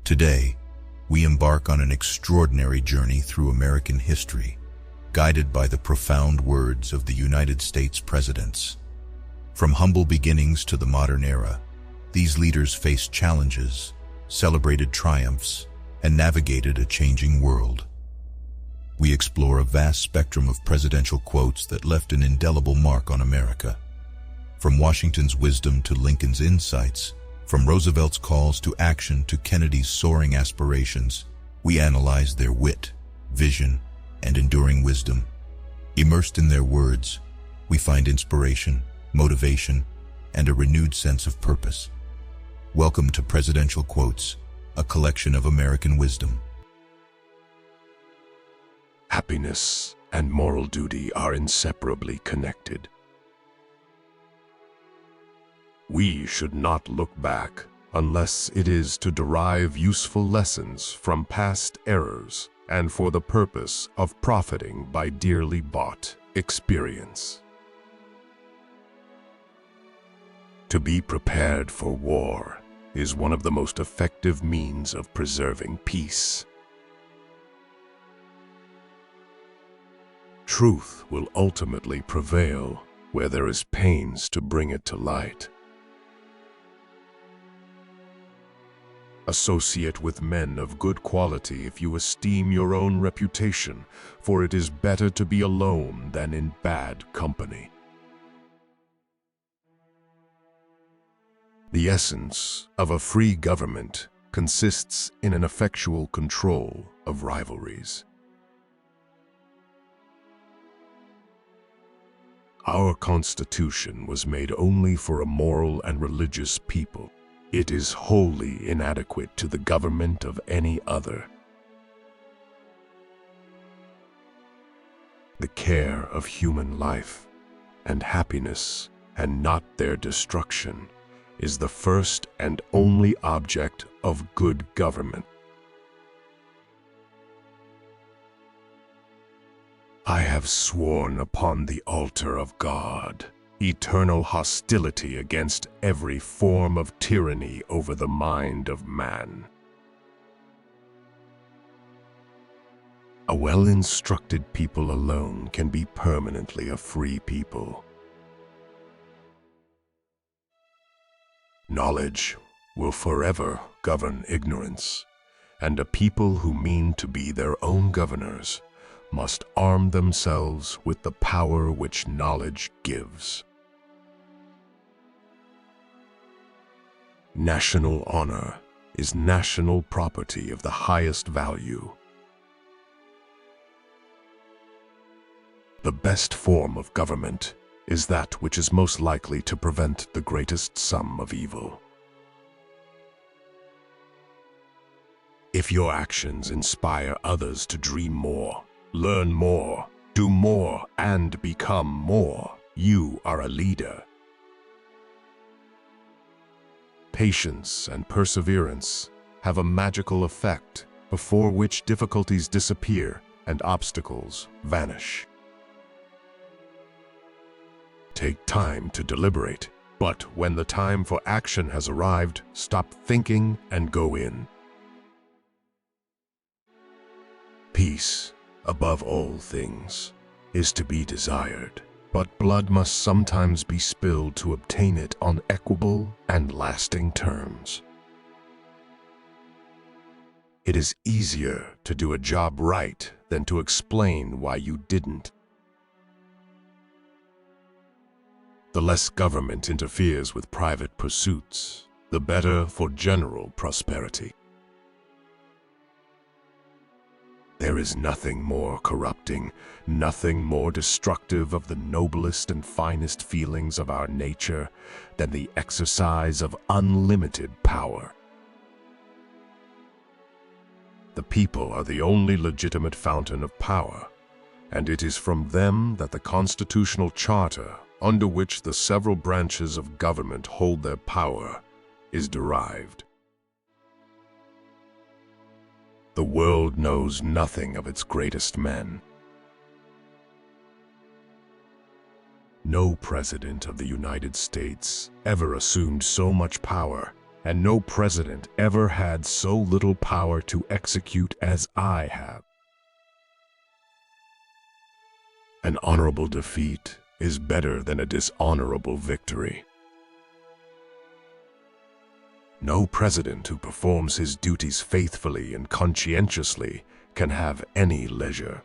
Today, we embark on an extraordinary journey through American history, guided by the profound words of the United States presidents. From humble beginnings to the modern era, these leaders faced challenges, celebrated triumphs, and navigated a changing world. We explore a vast spectrum of presidential quotes that left an indelible mark on America. From Washington's wisdom to Lincoln's insights, from Roosevelt's calls to action to Kennedy's soaring aspirations, we analyze their wit, vision, and enduring wisdom. Immersed in their words, we find inspiration, motivation, and a renewed sense of purpose. Welcome to Presidential Quotes, a collection of American wisdom. Happiness and moral duty are inseparably connected. We should not look back unless it is to derive useful lessons from past errors and for the purpose of profiting by dearly bought experience. To be prepared for war is one of the most effective means of preserving peace. Truth will ultimately prevail where there is pains to bring it to light. Associate with men of good quality if you esteem your own reputation, for it is better to be alone than in bad company. The essence of a free government consists in an effectual control of rivalries. Our Constitution was made only for a moral and religious people. It is wholly inadequate to the government of any other. The care of human life and happiness, and not their destruction, is the first and only object of good government. I have sworn upon the altar of God eternal hostility against every form of tyranny over the mind of man. A well-instructed people alone can be permanently a free people. Knowledge will forever govern ignorance, and a people who mean to be their own governors must arm themselves with the power which knowledge gives. National honor is national property of the highest value. The best form of government is that which is most likely to prevent the greatest sum of evil. If your actions inspire others to dream more, learn more, do more, and become more, you are a leader. Patience and perseverance have a magical effect before which difficulties disappear and obstacles vanish. Take time to deliberate, but when the time for action has arrived, stop thinking and go in. Peace, above all things, is to be desired, but blood must sometimes be spilled to obtain it on equable and lasting terms. It is easier to do a job right than to explain why you didn't. The less government interferes with private pursuits, the better for general prosperity. There is nothing more corrupting, nothing more destructive of the noblest and finest feelings of our nature than the exercise of unlimited power. The people are the only legitimate fountain of power, and it is from them that the constitutional charter, under which the several branches of government hold their power, is derived. The world knows nothing of its greatest men. No president of the United States ever assumed so much power and no president ever had so little power to execute as I have. An honorable defeat is better than a dishonorable victory. No president who performs his duties faithfully and conscientiously can have any leisure.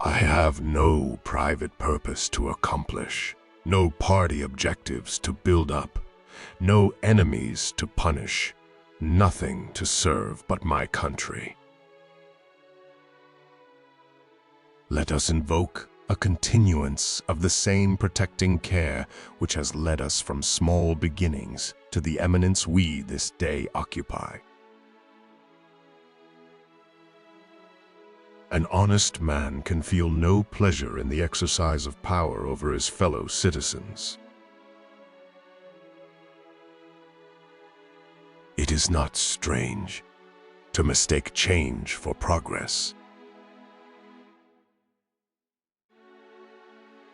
I have no private purpose to accomplish, no party objectives to build up, no enemies to punish, nothing to serve but my country. Let us invoke a continuance of the same protecting care which has led us from small beginnings to the eminence we this day occupy. An honest man can feel no pleasure in the exercise of power over his fellow citizens. It is not strange to mistake change for progress.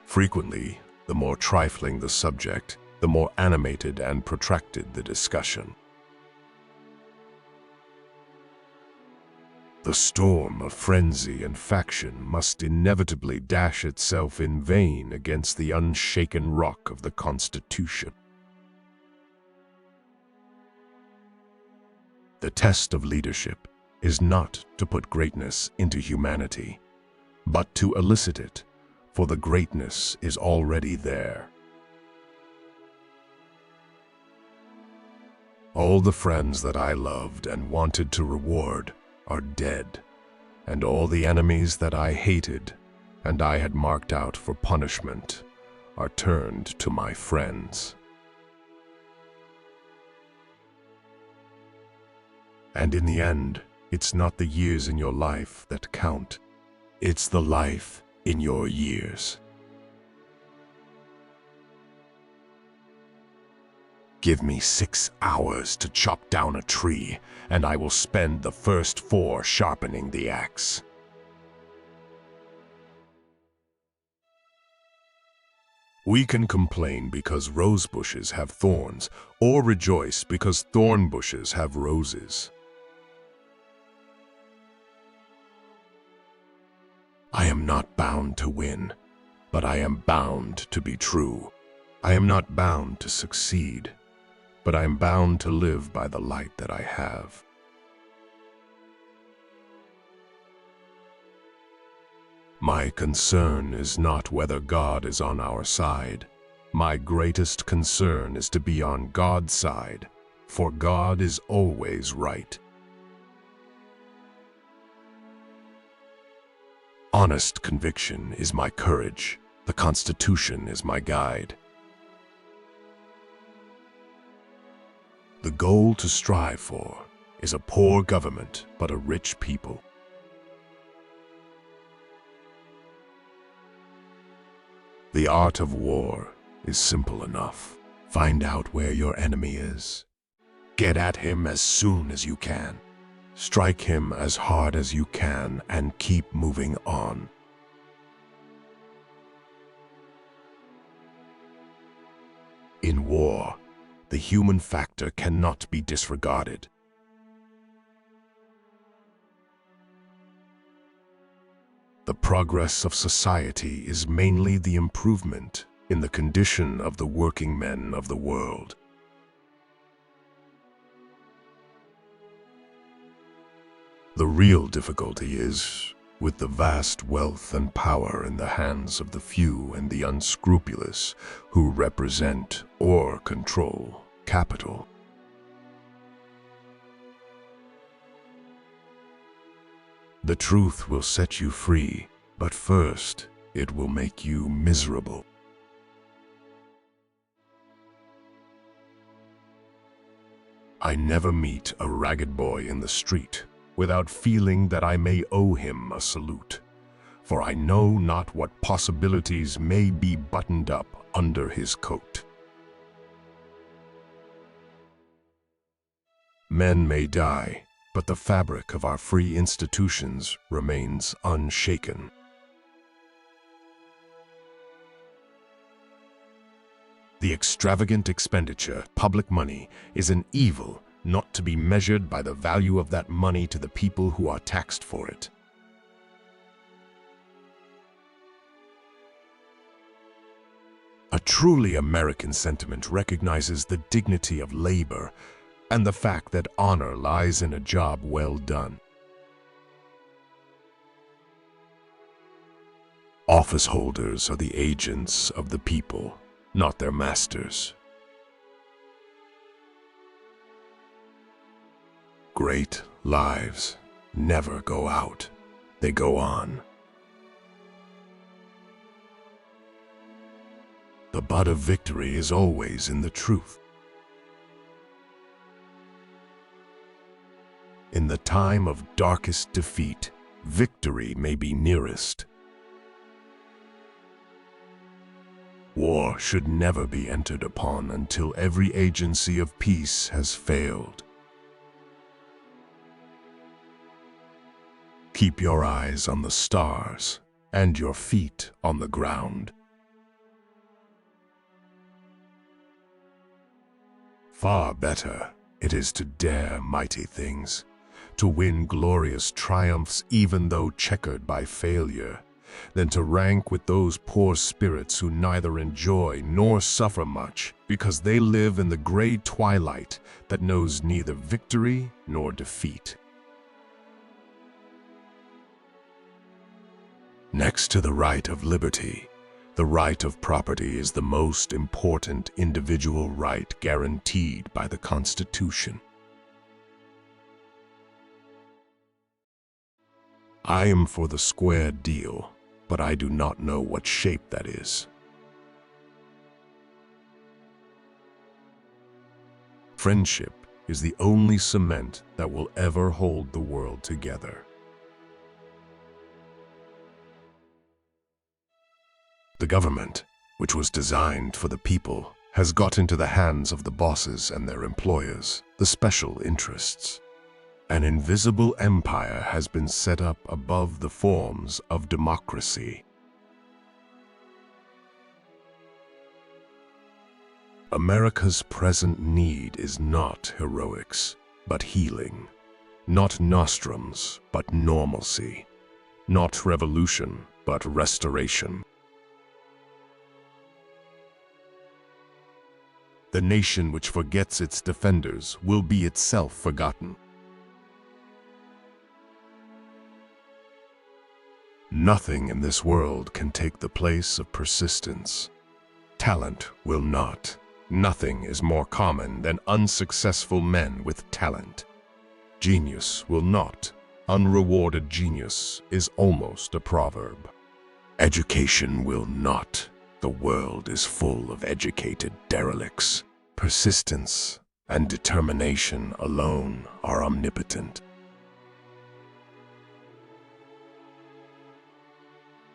Frequently, the more trifling the subject, the more animated and protracted the discussion. The storm of frenzy and faction must inevitably dash itself in vain against the unshaken rock of the Constitution. The test of leadership is not to put greatness into humanity, but to elicit it, for the greatness is already there. All the friends that I loved and wanted to reward are dead, and all the enemies that I hated and I had marked out for punishment are turned to my friends. And in the end, it's not the years in your life that count, it's the life in your years. Give me 6 hours to chop down a tree, and I will spend the first 4 sharpening the axe. We can complain because rose bushes have thorns, or rejoice because thorn bushes have roses. I am not bound to win, but I am bound to be true. I am not bound to succeed, but I am bound to live by the light that I have. My concern is not whether God is on our side. My greatest concern is to be on God's side, for God is always right. Honest conviction is my courage. The Constitution is my guide. The goal to strive for is a poor government but a rich people. The art of war is simple enough. Find out where your enemy is. Get at him as soon as you can. Strike him as hard as you can and keep moving on. In war, the human factor cannot be disregarded. The progress of society is mainly the improvement in the condition of the working men of the world. The real difficulty is with the vast wealth and power in the hands of the few and the unscrupulous who represent or control capital. The truth will set you free, but first it will make you miserable. I never meet a ragged boy in the street without feeling that I may owe him a salute, for I know not what possibilities may be buttoned up under his coat. Men may die, but the fabric of our free institutions remains unshaken. The extravagant expenditure, public money, is an evil not to be measured by the value of that money to the people who are taxed for it. A truly American sentiment recognizes the dignity of labor and the fact that honor lies in a job well done. Office holders are the agents of the people, not their masters. Great lives never go out, they go on. The bud of victory is always in the truth. In the time of darkest defeat, victory may be nearest. War should never be entered upon until every agency of peace has failed. Keep your eyes on the stars and your feet on the ground. Far better it is to dare mighty things, to win glorious triumphs even though checkered by failure, than to rank with those poor spirits who neither enjoy nor suffer much because they live in the gray twilight that knows neither victory nor defeat. Next to the right of liberty, the right of property is the most important individual right guaranteed by the Constitution. I am for the square deal, but I do not know what shape that is. Friendship is the only cement that will ever hold the world together. The government, which was designed for the people, has got into the hands of the bosses and their employers, the special interests. An invisible empire has been set up above the forms of democracy. America's present need is not heroics, but healing. Not nostrums, but normalcy. Not revolution, but restoration. The nation which forgets its defenders will be itself forgotten. Nothing in this world can take the place of persistence. Talent will not. Nothing is more common than unsuccessful men with talent. Genius will not. Unrewarded genius is almost a proverb. Education will not. The world is full of educated derelicts. Persistence and determination alone are omnipotent.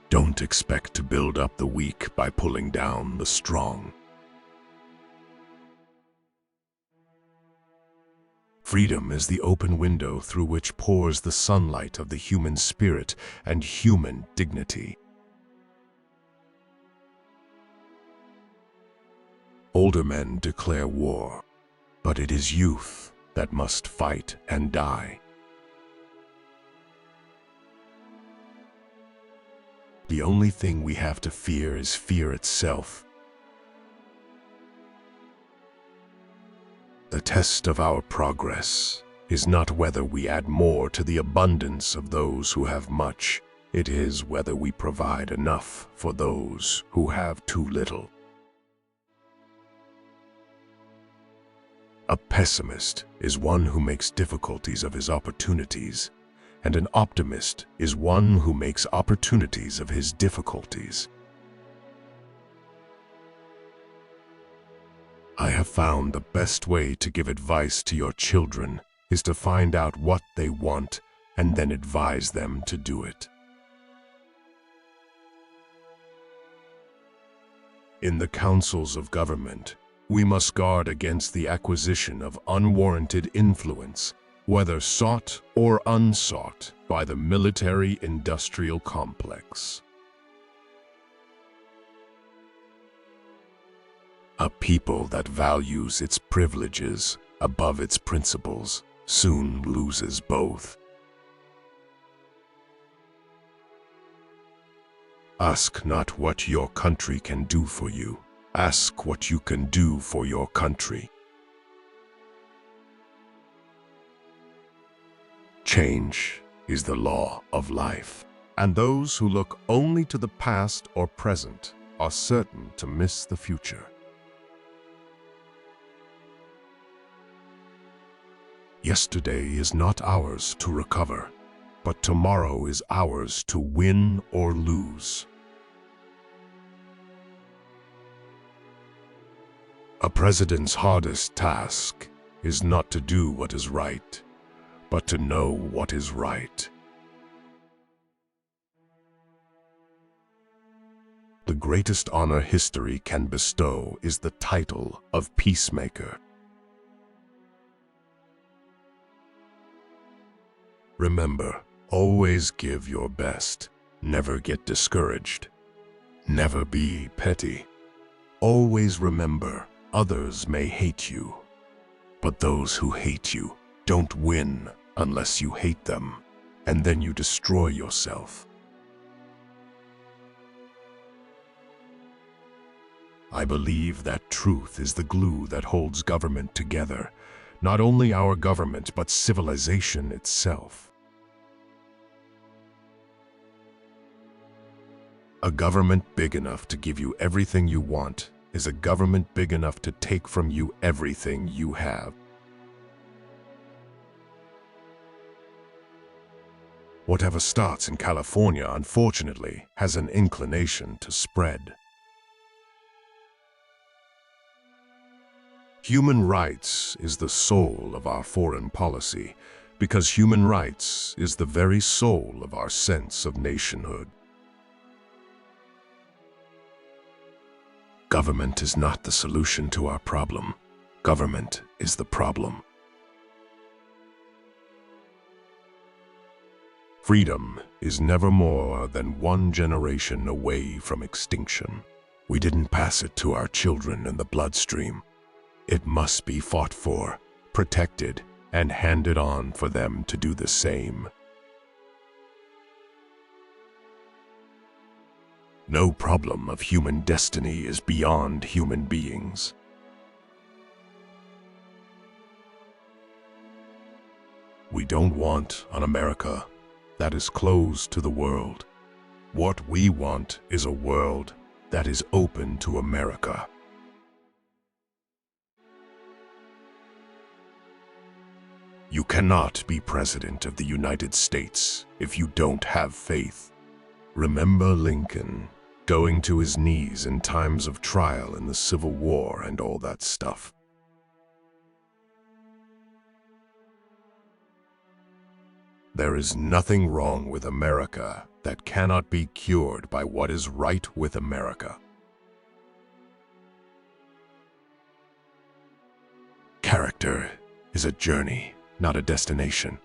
Don't expect to build up the weak by pulling down the strong. Freedom is the open window through which pours the sunlight of the human spirit and human dignity. Older men declare war, but it is youth that must fight and die. The only thing we have to fear is fear itself. The test of our progress is not whether we add more to the abundance of those who have much. It is whether we provide enough for those who have too little. A pessimist is one who makes difficulties of his opportunities, and an optimist is one who makes opportunities of his difficulties. I have found the best way to give advice to your children is to find out what they want and then advise them to do it. In the councils of government, we must guard against the acquisition of unwarranted influence, whether sought or unsought, by the military-industrial complex. A people that values its privileges above its principles soon loses both. Ask not what your country can do for you. Ask what you can do for your country. Change is the law of life, and those who look only to the past or present are certain to miss the future. Yesterday is not ours to recover, but tomorrow is ours to win or lose. A president's hardest task is not to do what is right, but to know what is right. The greatest honor history can bestow is the title of peacemaker. Remember, always give your best. Never get discouraged. Never be petty. Always remember, others may hate you, but those who hate you don't win unless you hate them, and then you destroy yourself. I believe that truth is the glue that holds government together, not only our government, but civilization itself. A government big enough to give you everything you want is a government big enough to take from you everything you have. Whatever starts in California, unfortunately, has an inclination to spread. Human rights is the soul of our foreign policy, because human rights is the very soul of our sense of nationhood. Government is not the solution to our problem. Government is the problem. Freedom is never more than one generation away from extinction. We didn't pass it to our children in the bloodstream. It must be fought for, protected, and handed on for them to do the same. No problem of human destiny is beyond human beings. We don't want an America that is closed to the world. What we want is a world that is open to America. You cannot be President of the United States if you don't have faith. Remember Lincoln going to his knees in times of trial in the Civil War and all that stuff. There is nothing wrong with America that cannot be cured by what is right with America. Character is a journey, not a destination.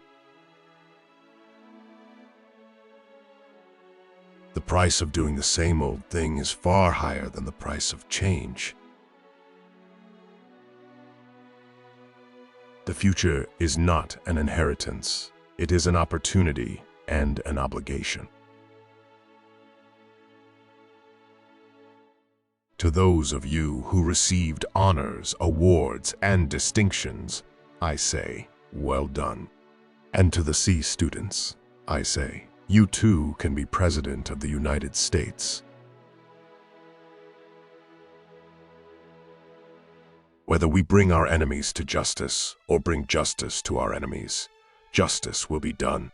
The price of doing the same old thing is far higher than the price of change. The future is not an inheritance. It is an opportunity and an obligation. To those of you who received honors, awards, and distinctions, I say, well done. And to the C students, I say, you too can be President of the United States. Whether we bring our enemies to justice or bring justice to our enemies, justice will be done.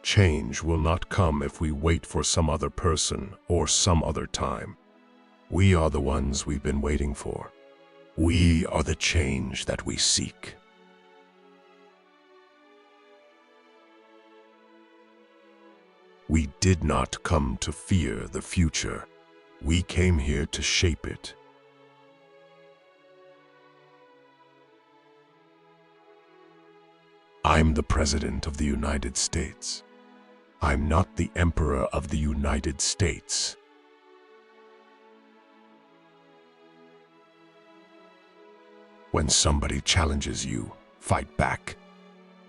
Change will not come if we wait for some other person or some other time. We are the ones we've been waiting for. We are the change that we seek. We did not come to fear the future. We came here to shape it. I'm the President of the United States. I'm not the Emperor of the United States. When somebody challenges you, fight back.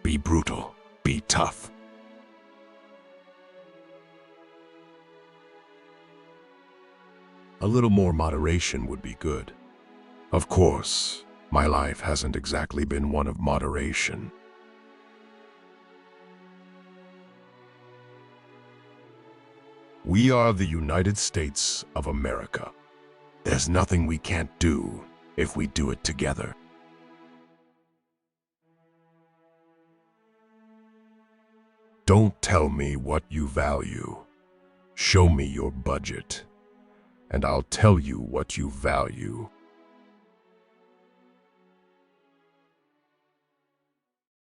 Be brutal. Be tough. A little more moderation would be good. Of course, my life hasn't exactly been one of moderation. We are the United States of America. There's nothing we can't do if we do it together. Don't tell me what you value. Show me your budget, and I'll tell you what you value.